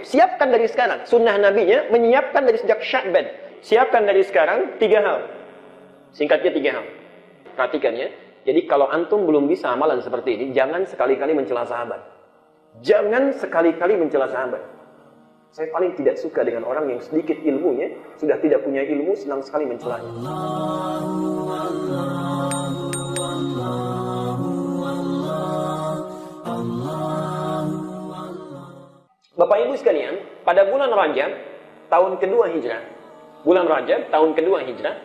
siapkan dari sekarang. Sunnah Nabinya menyiapkan dari sejak Sya'ban. Siapkan dari sekarang 3 hal. Singkatnya 3 hal. Perhatikan ya. Jadi kalau antum belum bisa amalan seperti ini, jangan sekali-kali mencela sahabat. Jangan sekali-kali mencela sahabat. Saya paling tidak suka dengan orang yang sedikit ilmunya, sudah tidak punya ilmu, senang sekali mencelanya. Bapak Ibu sekalian, pada bulan Rajab, tahun kedua Hijrah, bulan Rajab, tahun kedua Hijrah,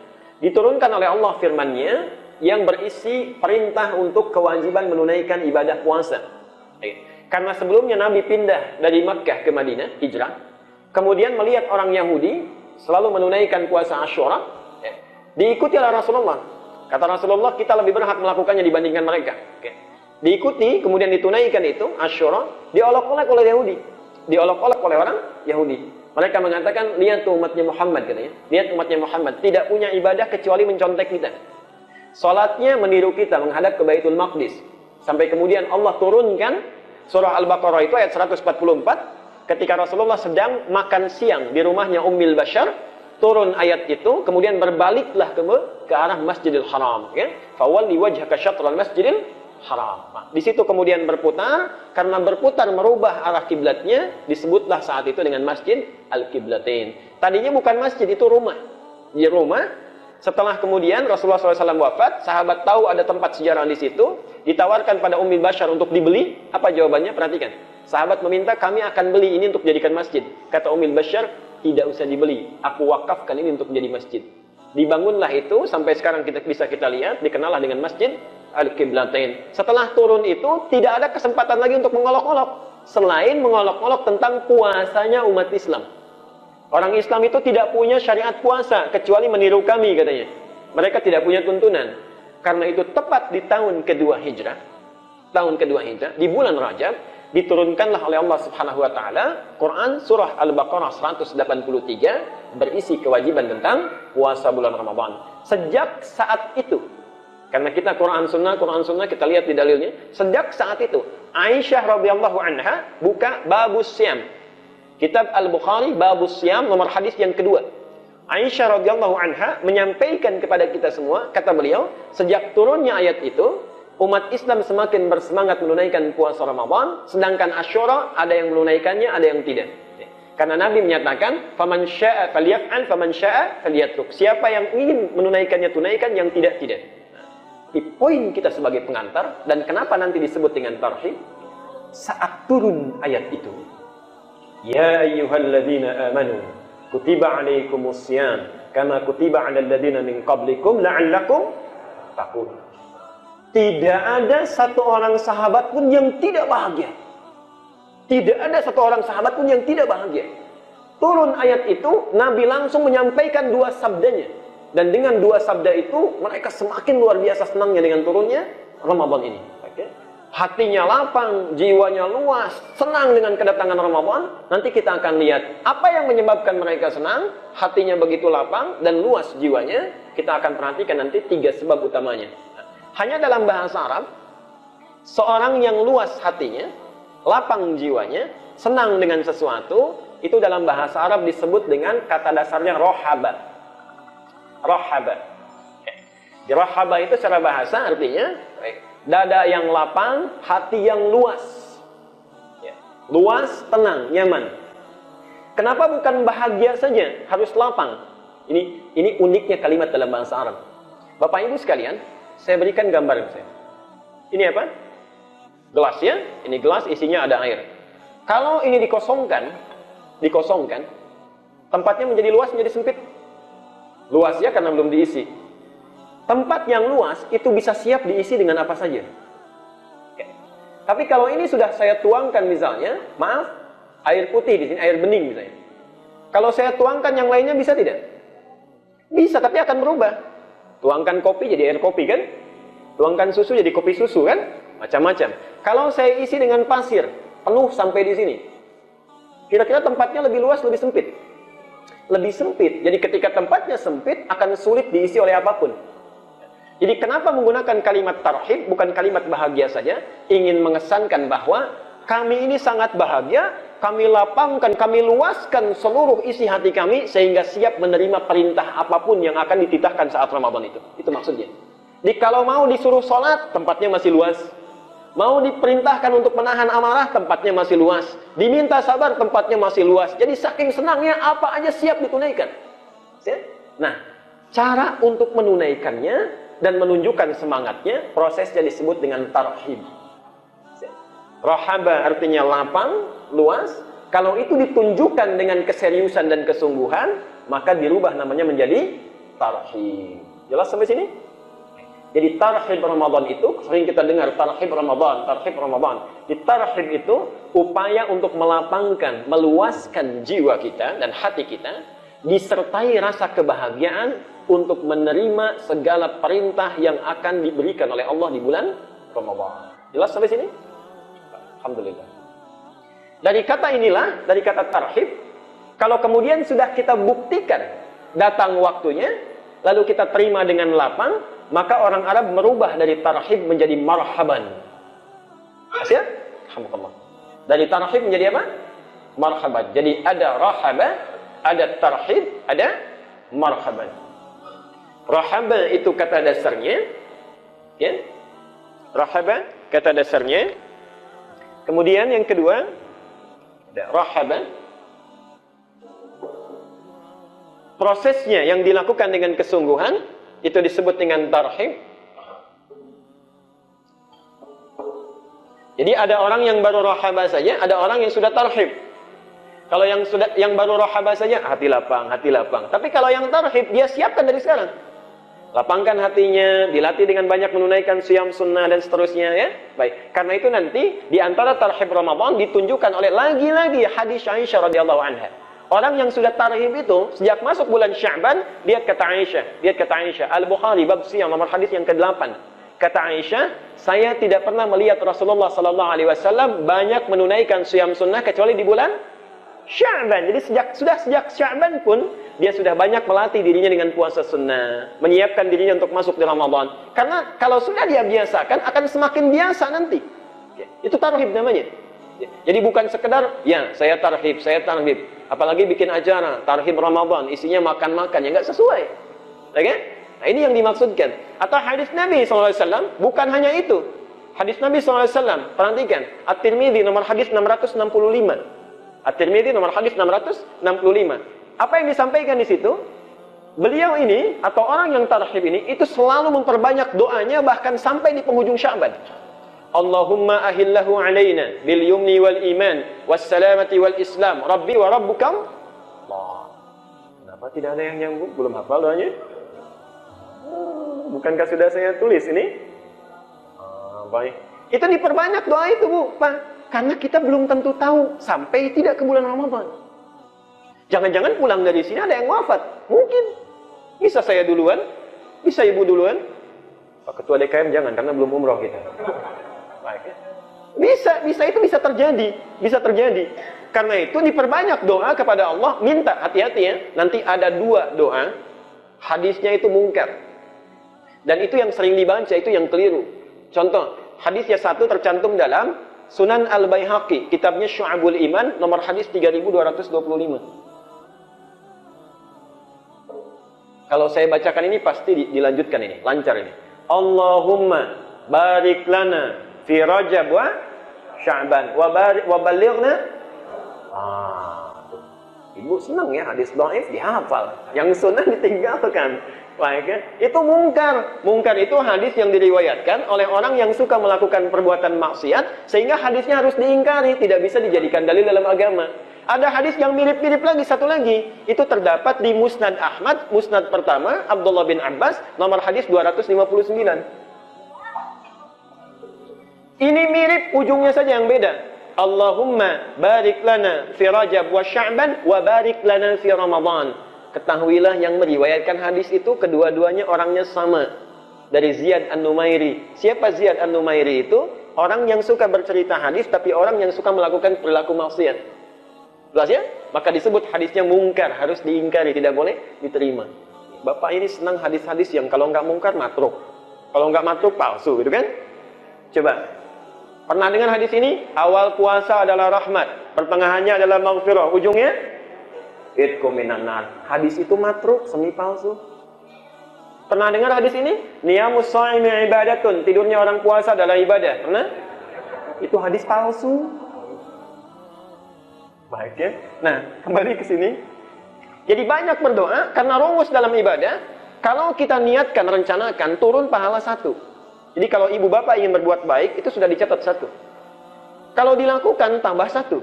diturunkan oleh Allah firman-Nya yang berisi perintah untuk kewajiban menunaikan ibadah puasa. Karena sebelumnya Nabi pindah dari Makkah ke Madinah, hijrah, kemudian melihat orang Yahudi selalu menunaikan puasa Asyura, diikuti oleh Rasulullah. Kata Rasulullah, kita lebih berhak melakukannya dibandingkan mereka. Diikuti, kemudian ditunaikan itu, Asyura, diolok-olok oleh Yahudi. Diolok-olok oleh orang Yahudi. Mereka mengatakan, lihat tuh umatnya Muhammad, katanya. Lihat umatnya Muhammad, tidak punya ibadah kecuali mencontek kita. Salatnya meniru kita menghadap ke Baitul Maqdis. Sampai kemudian Allah turunkan surah Al-Baqarah itu ayat 144 ketika Rasulullah sedang makan siang di rumahnya Ummil Bashar, turun ayat itu, kemudian berbaliklah ke arah Masjidil Haram, ya. Fawalli wajhaka syatral Masjidil Haram. Nah, di situ kemudian berputar, karena berputar merubah arah kiblatnya, disebutlah saat itu dengan Masjid Al-Qiblatain. Tadinya bukan masjid, itu rumah. Di rumah. Setelah kemudian Rasulullah SAW wafat, sahabat tahu ada tempat sejarah di situ, ditawarkan pada Ummi Bashar untuk dibeli. Apa jawabannya? Perhatikan. Sahabat meminta, kami akan beli ini untuk jadikan masjid. Kata Ummi Bashar, tidak usah dibeli. Aku wakafkan ini untuk jadi masjid. Dibangunlah itu, sampai sekarang kita lihat, dikenallah dengan Masjid Al-Qiblatain. Setelah turun itu, tidak ada kesempatan lagi untuk mengolok-olok. Selain mengolok-olok tentang puasanya umat Islam. Orang Islam itu tidak punya syariat puasa kecuali meniru kami, katanya. Mereka tidak punya tuntunan. Karena itu tepat di tahun kedua Hijrah, di bulan Rajab, diturunkanlah oleh Allah Subhanahu wa taala Quran surah Al-Baqarah 183 berisi kewajiban tentang puasa bulan Ramadan. Sejak saat itu, karena kita Quran Sunnah kita lihat di dalilnya, sejak saat itu Aisyah radhiyallahu anha buka babus Syam. Kitab Al-Bukhari, Babus Syam, nomor hadis yang kedua. Aisyah radhiyallahu anha menyampaikan kepada kita semua, kata beliau, sejak turunnya ayat itu, umat Islam semakin bersemangat menunaikan puasa Ramadan, sedangkan Asyura ada yang menunaikannya, ada yang tidak. Karena Nabi menyatakan, "Faman syaa'a falyaf'al, faman syaa'a falyatruk." Siapa yang ingin menunaikannya tunaikan, yang tidak. Di poin kita sebagai pengantar, dan kenapa nanti disebut dengan tarhib, saat turun ayat itu. Ya ayyuhalladzina amanu kutiba alaikumus syiyam kama kutiba 'alal ladzina min qablikum la'allakum tattaqun. Tidak ada satu orang sahabat pun yang tidak bahagia. Tidak ada satu orang sahabat pun yang tidak bahagia. Turun ayat itu, Nabi langsung menyampaikan 2 sabdanya. Dan dengan 2 sabda itu, mereka semakin luar biasa senangnya dengan turunnya Ramadan ini. Hatinya lapang, jiwanya luas, senang dengan kedatangan Ramadan. Nanti kita akan lihat apa yang menyebabkan mereka senang, hatinya begitu lapang dan luas jiwanya. Kita akan perhatikan nanti 3 sebab utamanya. Hanya dalam bahasa Arab, seorang yang luas hatinya, lapang jiwanya, senang dengan sesuatu, itu dalam bahasa Arab disebut dengan kata dasarnya rohaba. Rohaba. Di rohaba itu secara bahasa artinya dada yang lapang, hati yang luas. Luas, tenang, nyaman. Kenapa bukan bahagia saja, harus lapang? Ini uniknya kalimat dalam bahasa Arab. Bapak Ibu sekalian, saya berikan gambar saya. Ini apa? Gelas ya. Ini gelas, isinya ada air. Kalau ini dikosongkan, tempatnya menjadi luas, menjadi sempit. Luas ya, karena belum diisi. Tempat yang luas itu bisa siap diisi dengan apa saja. Tapi kalau ini sudah saya tuangkan misalnya, maaf, air putih di sini, air bening misalnya. Kalau saya tuangkan yang lainnya bisa tidak? Bisa, tapi akan berubah. Tuangkan kopi jadi air kopi kan? Tuangkan susu jadi kopi susu kan? Macam-macam. Kalau saya isi dengan pasir, penuh sampai di sini. Kira-kira tempatnya lebih luas, lebih sempit. Lebih sempit. Jadi ketika tempatnya sempit, akan sulit diisi oleh apapun. Jadi kenapa menggunakan kalimat tarhib, bukan kalimat bahagia saja, ingin mengesankan bahwa kami ini sangat bahagia kami lapangkan, kami luaskan seluruh isi hati kami sehingga siap menerima perintah apapun yang akan dititahkan saat Ramadan itu. Itu maksudnya. Jadi kalau mau disuruh sholat, tempatnya masih luas. Mau diperintahkan untuk menahan amarah, tempatnya masih luas. Diminta sabar, tempatnya masih luas. Jadi saking senangnya, apa aja siap ditunaikan. Nah, cara untuk menunaikannya dan menunjukkan semangatnya, prosesnya disebut dengan tarhib. Rahaba artinya lapang, luas. Kalau itu ditunjukkan dengan keseriusan dan kesungguhan, maka dirubah namanya menjadi tarhib. Jelas sampai sini? Jadi tarhib Ramadan itu, sering kita dengar tarhib Ramadan, tarhib Ramadan. Di tarhib itu upaya untuk melapangkan, meluaskan jiwa kita dan hati kita, disertai rasa kebahagiaan untuk menerima segala perintah yang akan diberikan oleh Allah di bulan Ramadan. Jelas sampai sini? Alhamdulillah. Dari kata inilah, dari kata tarhib, kalau kemudian sudah kita buktikan datang waktunya, lalu kita terima dengan lapang, maka orang Arab merubah dari tarhib menjadi marhaban. Ya? Alhamdulillah. Dari tarhib menjadi apa? Marhaban. Jadi ada rahaba, ada tarhib, ada marhaban. Rahaba itu kata dasarnya, ya. Rahaba kata dasarnya. Kemudian yang kedua, ada rahaba. Prosesnya yang dilakukan dengan kesungguhan, itu disebut dengan tarhib. Jadi ada orang yang baru rahaba saja, ada orang yang sudah tarhib. Kalau yang baru rahaba saja, hati lapang, hati lapang. Tapi kalau yang tarhib, dia siapkan dari sekarang. Lapangkan hatinya, dilatih dengan banyak menunaikan siyam sunnah dan seterusnya, ya. Baik. Karena itu nanti di antara tarhib Ramadan ditunjukkan oleh lagi-lagi hadis Aisyah radhiyallahu anha. Orang yang sudah tarhib itu sejak masuk bulan Sya'ban, lihat kata Aisyah, Al-Bukhari bab siyam nomor hadis yang ke-8. Kata Aisyah, saya tidak pernah melihat Rasulullah sallallahu alaihi wasallam banyak menunaikan siyam sunnah kecuali di bulan Sya'ban. Jadi sejak Sya'ban pun dia sudah banyak melatih dirinya dengan puasa sunnah, menyiapkan dirinya untuk masuk di Ramadan. Karena kalau sudah dia biasakan akan semakin biasa nanti. Itu tarhib namanya. Jadi bukan sekedar ya saya tarhib. Apalagi bikin acara tarhib Ramadan, isinya makan-makan, ya nggak sesuai. Oke? Nah, ini yang dimaksudkan. Atau hadis Nabi SAW bukan hanya itu. Hadis Nabi SAW, perhatikan, At-Tirmidzi nomor hadis 665. At-Tirmidzi nomor hadis 665. Apa yang disampaikan di situ? Beliau ini atau orang yang tarhib ini itu selalu memperbanyak doanya bahkan sampai di penghujung Sya'ban. Allahumma ahillahu alaina bil yumni wal iman was salamati wal islam rabbi wa rabbukam Allah. Kenapa tidak ada yang nyambung? Belum hafal doanya? Bukankah sudah saya tulis ini? Baik. Itu diperbanyak doa itu, Bu, Pak. Karena kita belum tentu tahu sampai tidak ke bulan Ramadan. Jangan-jangan pulang dari sini ada yang wafat. Mungkin. Bisa saya duluan? Bisa Ibu duluan? Pak Ketua DKM jangan, karena belum umroh kita. Baik. Bisa itu bisa terjadi. Karena itu diperbanyak doa kepada Allah, minta, hati-hati ya. Nanti ada 2 doa, hadisnya itu mungkar. Dan itu yang sering dibaca, itu yang keliru. Contoh, hadisnya 1 tercantum dalam Sunan Al-Baihaqi, kitabnya Syu'abul Iman, nomor hadis 3225. Kalau saya bacakan ini pasti dilanjutkan ini, lancar ini. Allahumma barik lana fi Rajab wa Sya'ban wa balighna. Ibu senang ya hadis dhaif dihafal, yang sunnah ditinggalkan. Baik ya? Itu mungkar. Mungkar itu hadis yang diriwayatkan oleh orang yang suka melakukan perbuatan maksiat sehingga hadisnya harus diingkari, tidak bisa dijadikan dalil dalam agama. Ada hadis yang mirip-mirip lagi, satu lagi. Itu terdapat di Musnad Ahmad, Musnad pertama, Abdullah bin Abbas, nomor hadis 259. Ini mirip, ujungnya saja yang beda. Allahumma barik lana fi Rajab wa Sya'ban wa barik lana fi Ramadan. Ketahuilah yang meriwayatkan hadis itu kedua-duanya orangnya sama. Dari Ziyad An-Numairi. Siapa Ziyad An-Numairi itu? Orang yang suka bercerita hadis tapi orang yang suka melakukan perilaku maksiat. Jelas ya? Maka disebut hadisnya mungkar, harus diingkari, tidak boleh diterima. Bapak ini senang hadis-hadis yang kalau nggak mungkar matruk. Kalau nggak matruk palsu, gitu kan? Coba. Pernah dengar hadis ini? Awal puasa adalah rahmat, pertengahannya adalah maghfirah, ujungnya itqu minan nar. Hadis itu matruk, semi palsu. Pernah dengar hadis ini? Niyamus shaimi ibadatun, tidurnya orang puasa adalah ibadah. Pernah? Itu hadis palsu. Baik ya. Nah, kembali ke sini. Jadi banyak berdoa karena rumus dalam ibadah. Kalau kita niatkan, rencanakan, turun pahala 1. Jadi kalau ibu bapak ingin berbuat baik, itu sudah dicatat 1. Kalau dilakukan, tambah 1.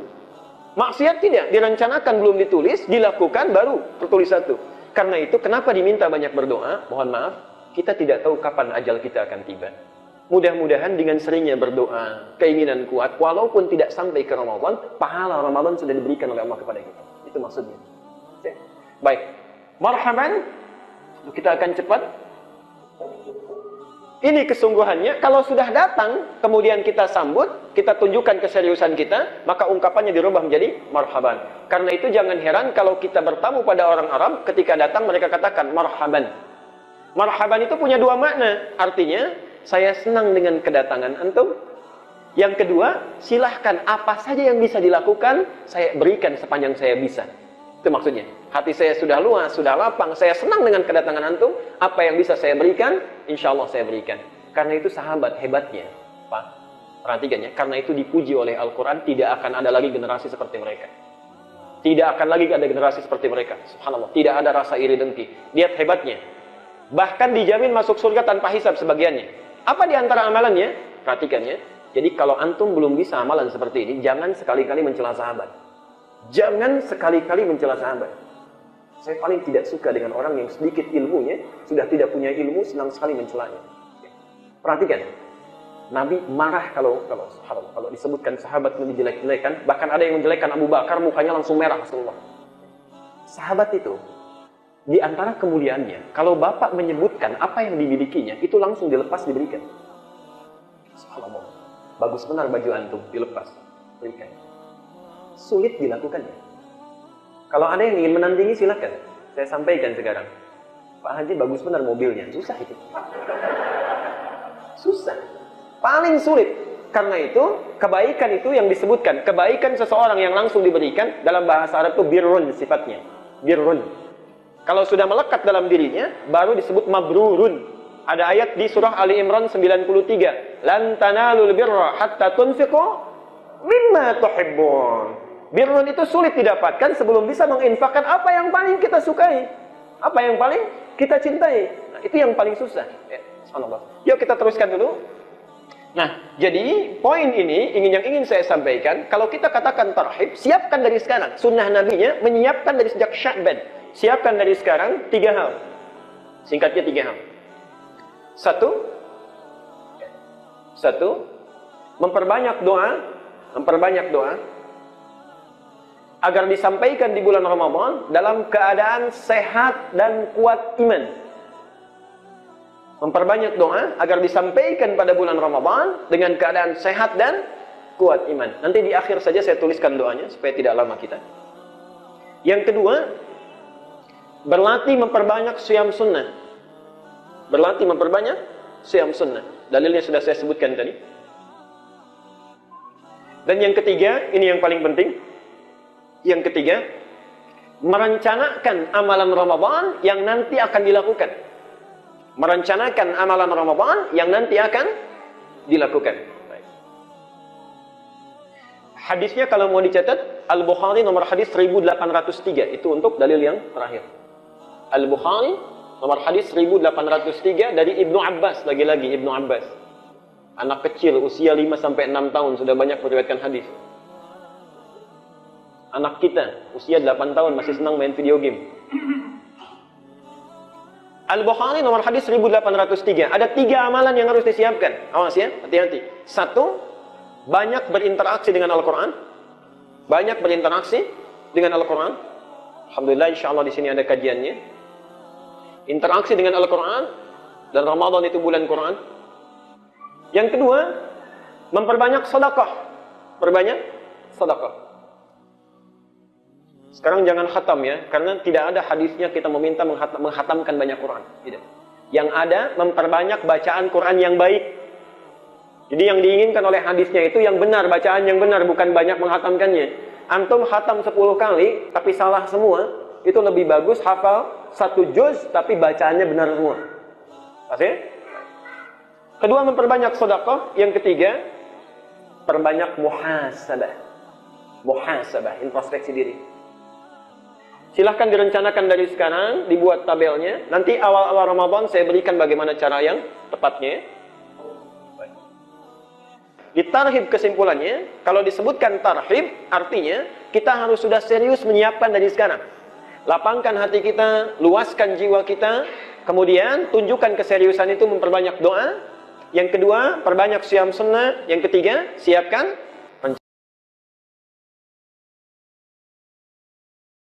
Maksiat tidak, direncanakan belum ditulis, dilakukan baru tertulis 1. Karena itu, kenapa diminta banyak berdoa? Mohon maaf, kita tidak tahu kapan ajal kita akan tiba. Mudah-mudahan dengan seringnya berdoa, keinginan kuat, walaupun tidak sampai ke Ramadan, pahala Ramadan sudah diberikan oleh Allah kepada kita. Itu maksudnya. Oke. Baik. Marhaban. Kita akan cepat. Ini kesungguhannya, kalau sudah datang, kemudian kita sambut, kita tunjukkan keseriusan kita, maka ungkapannya dirubah menjadi marhaban. Karena itu jangan heran kalau kita bertamu pada orang Arab, ketika datang mereka katakan marhaban. Marhaban itu punya 2 makna. Artinya, saya senang dengan kedatangan antum. Yang kedua, silahkan apa saja yang bisa dilakukan, saya berikan sepanjang saya bisa. Itu maksudnya. Hati saya sudah luas, sudah lapang, saya senang dengan kedatangan antum. Apa yang bisa saya berikan, insya Allah saya berikan. Karena itu sahabat hebatnya, Pak. Perhatikan ya, karena itu dipuji oleh Al-Quran, tidak akan ada lagi generasi seperti mereka. Tidak akan lagi ada generasi seperti mereka. Subhanallah, tidak ada rasa iri dengki. Lihat hebatnya. Bahkan dijamin masuk surga tanpa hisab sebagiannya. Apa di antara amalannya? Perhatikan ya. Jadi kalau antum belum bisa amalan seperti ini, jangan sekali-kali mencela sahabat. Jangan sekali-kali mencela sahabat. Saya paling tidak suka dengan orang yang sedikit ilmunya, sudah tidak punya ilmu, senang sekali mencelanya. Perhatikan, Nabi marah kalau disebutkan sahabat lebih jelek-jelekan, bahkan ada yang menjelekkan Abu Bakar, mukanya langsung merah Rasulullah. Sahabat itu, di antara kemuliaannya, kalau bapak menyebutkan apa yang dimilikinya, itu langsung dilepas, diberikan. Subhanallah. Bagus benar baju antum, dilepas, berikan. Sulit dilakukannya. Kalau ada yang ingin menandingi, silakan. Saya sampaikan sekarang. Pak Haji, bagus benar mobilnya. Susah itu. Susah. Paling sulit. Karena itu, kebaikan itu yang disebutkan. Kebaikan seseorang yang langsung diberikan, dalam bahasa Arab itu birrun sifatnya. Birrun. Kalau sudah melekat dalam dirinya, baru disebut mabrurun. Ada ayat di surah Ali Imran 93. Lan tanalul birra hatta tunfiqu mimma tuhibbun. Birrun itu sulit didapatkan sebelum bisa menginfakkan apa yang paling kita sukai. Apa yang paling kita cintai. Nah, itu yang paling susah. Subhanallah. Yuk kita teruskan dulu. Nah, jadi poin ini yang ingin saya sampaikan. Kalau kita katakan tarhib, siapkan dari sekarang. Sunnah Nabinya menyiapkan dari sejak Sya'ban. Siapkan dari sekarang 3 hal. Singkatnya 3 hal. Satu, memperbanyak doa agar disampaikan di bulan Ramadan dalam keadaan sehat dan kuat iman. Memperbanyak doa agar disampaikan pada bulan Ramadan dengan keadaan sehat dan kuat iman. Nanti di akhir saja saya tuliskan doanya supaya tidak lama kita. Yang kedua, berlatih memperbanyak siyam sunnah. Berlatih memperbanyak siyam sunnah. Dalilnya sudah saya sebutkan tadi. Dan yang ketiga, ini yang paling penting. Yang ketiga, merencanakan amalan Ramadan yang nanti akan dilakukan. Merencanakan amalan Ramadan yang nanti akan dilakukan. Baik. Hadisnya kalau mau dicatat, Al-Bukhari nomor hadis 1803. Itu untuk dalil yang terakhir. Al-Bukhari nomor hadis 1803 dari Ibnu Abbas. Lagi-lagi Ibnu Abbas. Anak kecil usia 5-6 tahun sudah banyak meriwayatkan hadis. Anak kita, usia 8 tahun, masih senang main video game. Al-Bukhari nomor hadis 1803. Ada 3 amalan yang harus disiapkan. Awas ya, hati-hati. 1, banyak berinteraksi dengan Al-Quran. Banyak berinteraksi dengan Al-Quran. Alhamdulillah, insya Allah di sini ada kajiannya. Interaksi dengan Al-Quran. Dan Ramadan itu bulan Quran. Yang kedua, memperbanyak sedekah. Perbanyak sedekah. Sekarang jangan khatam ya, karena tidak ada hadisnya kita meminta menghatamkan banyak Quran. Tidak. Yang ada memperbanyak bacaan Quran yang baik. Jadi yang diinginkan oleh hadisnya itu yang benar, bacaan yang benar, bukan banyak menghatamkannya. Antum khatam 10 kali, tapi salah semua, itu lebih bagus hafal 1 juz, tapi bacaannya benar semua. Pasti? Kedua, memperbanyak sedekah. Yang ketiga, perbanyak muhasabah. Muhasabah, introspeksi diri. Silahkan direncanakan dari sekarang, dibuat tabelnya. Nanti awal-awal Ramadan saya berikan bagaimana cara yang tepatnya. Di tarhib kesimpulannya, kalau disebutkan tarhib, artinya kita harus sudah serius menyiapkan dari sekarang. Lapangkan hati kita, luaskan jiwa kita, kemudian tunjukkan keseriusan itu memperbanyak doa. Yang kedua, perbanyak siyam sunnah. Yang ketiga, siapkan